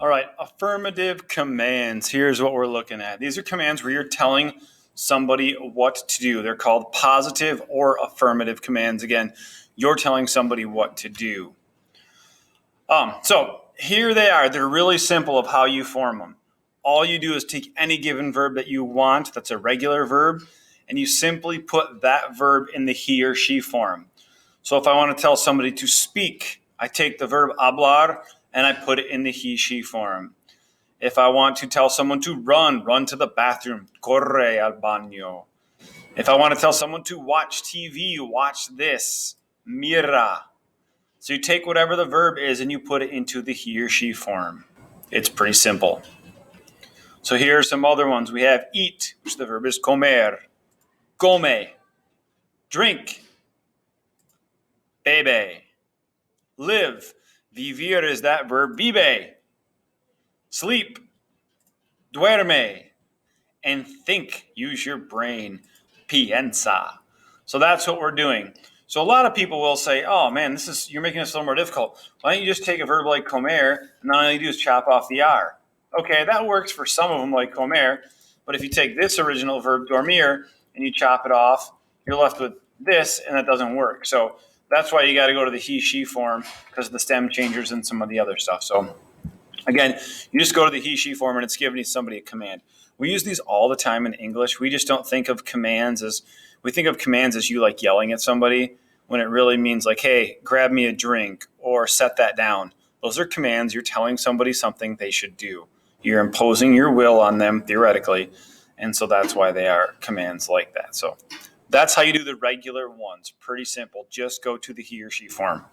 All right, affirmative commands. Here's what we're looking at. These are commands where you're telling somebody what to do. They're called positive or affirmative commands. Again, you're telling somebody what to do. So here they are. They're really simple of how you form them. All you do is take any given verb that you want, that's a regular verb, and you simply put that verb in the he or she form. So if I want to tell somebody to speak, I take the verb hablar and I put it in the he, she form. If I want to tell someone to run to the bathroom, corre al baño. If I want to tell someone to watch TV, watch this, mira. So you take whatever the verb is and you put it into the he or she form. It's pretty simple. So here are some other ones. We have eat, which the verb is comer, come. Drink, bebe. Live, vivir is that verb, vive. Sleep, duerme. And think, use your brain, piensa. So that's what we're doing. So a lot of people will say, oh man, you're making this a little more difficult. Why don't you just take a verb like comer, and all you do is chop off the R? Okay, that works for some of them like comer, but if you take this original verb, dormir, and you chop it off, you're left with this, and that doesn't work. So that's why you got to go to the he, she form, because of the stem changers and some of the other stuff. So again, you just go to the he, she form, and it's giving somebody a command. We use these all the time in English. We just don't think of commands as, we think of commands as you like yelling at somebody, when it really means like, hey, grab me a drink or set that down. Those are commands. You're telling somebody something they should do. You're imposing your will on them, theoretically. And so that's why they are commands like that. So that's how you do the regular ones. Pretty simple. Just go to the he or she form.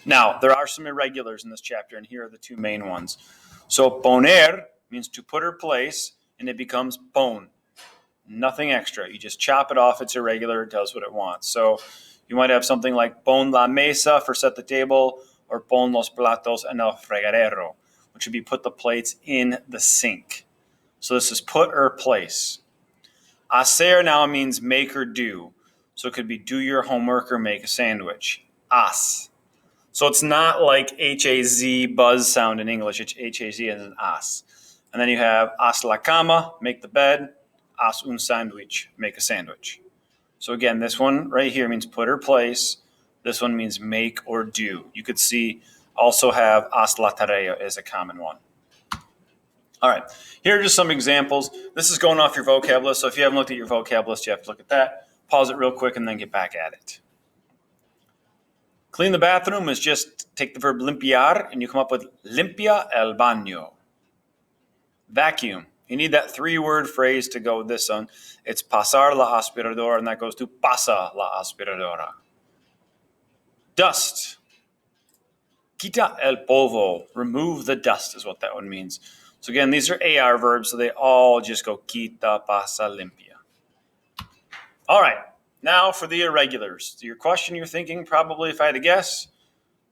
Now, there are some irregulars in this chapter, and here are the two main ones. So poner means to put or place, and it becomes pon. Nothing extra. You just chop it off. It's irregular. It does what it wants. So you might have something like pon la mesa for set the table, or pon los platos en el fregadero, which would be put the plates in the sink. So this is put or place. Hacer now means make or do. So it could be do your homework or make a sandwich. Haz. So it's not like H-A-Z buzz sound in English. It's H-A-Z as an as. And then you have haz la cama, make the bed. Haz un sandwich, make a sandwich. So again, this one right here means put or place. This one means make or do. You could see also have haz la tarea as a common one. All right, here are just some examples. This is going off your vocab list. So if you haven't looked at your vocab list, you have to look at that. Pause it real quick and then get back at it. Clean the bathroom is just take the verb limpiar and you come up with limpia el baño. Vacuum. You need that 3-word phrase to go with this one. It's pasar la aspiradora, and that goes to pasa la aspiradora. Dust. Quita el polvo. Remove the dust is what that one means. So again, these are AR verbs, so they all just go quita, pasa, limpia. All right. Now for the irregulars. So your question you're thinking, probably if I had to guess,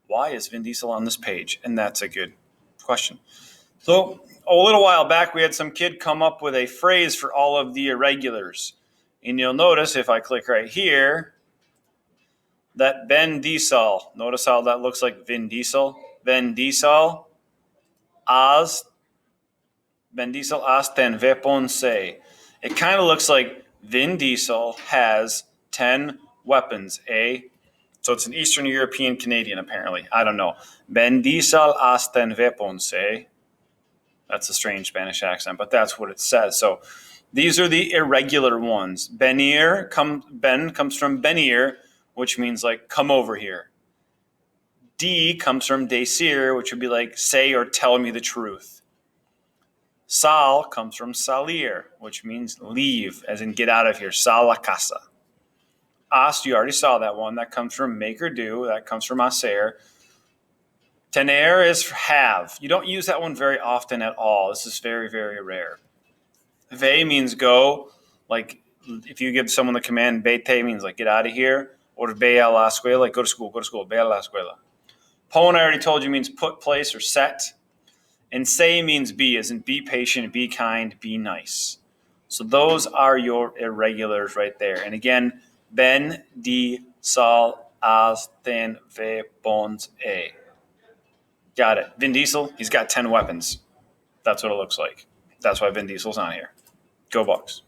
why is Vin Diesel on this page? And that's a good question. So a little while back, we had some kid come up with a phrase for all of the irregulars. And you'll notice if I click right here, that Ben Diesel, notice how that looks like Vin Diesel. Ben Diesel as ten weapons. It kind of looks like Vin Diesel has 10 weapons, So it's an Eastern European Canadian, apparently. I don't know. Ben Diesel has 10 weapons. That's a strange Spanish accent, but that's what it says. So these are the irregular ones. Ben comes from benir, which means like come over here. D comes from decir, which would be like say or tell me the truth. Sal comes from salir, which means leave, as in get out of here. Sal la casa. As, you already saw that one. That comes from make or do. That comes from hacer. Tener is have. You don't use that one very often at all. This is very, very rare. Ve means go. Like if you give someone the command, vete means like get out of here. Or ve a la escuela, like go to school, ve a la escuela. Pon, I already told you, means put, place, or set. And say means be, as in be patient, be kind, be nice. So those are your irregulars right there. And again, ben, di, sal, as, ten, ve, pons, e. Got it. Vin Diesel, he's got 10 weapons. That's what it looks like. That's why Vin Diesel's on here. Go Bucks.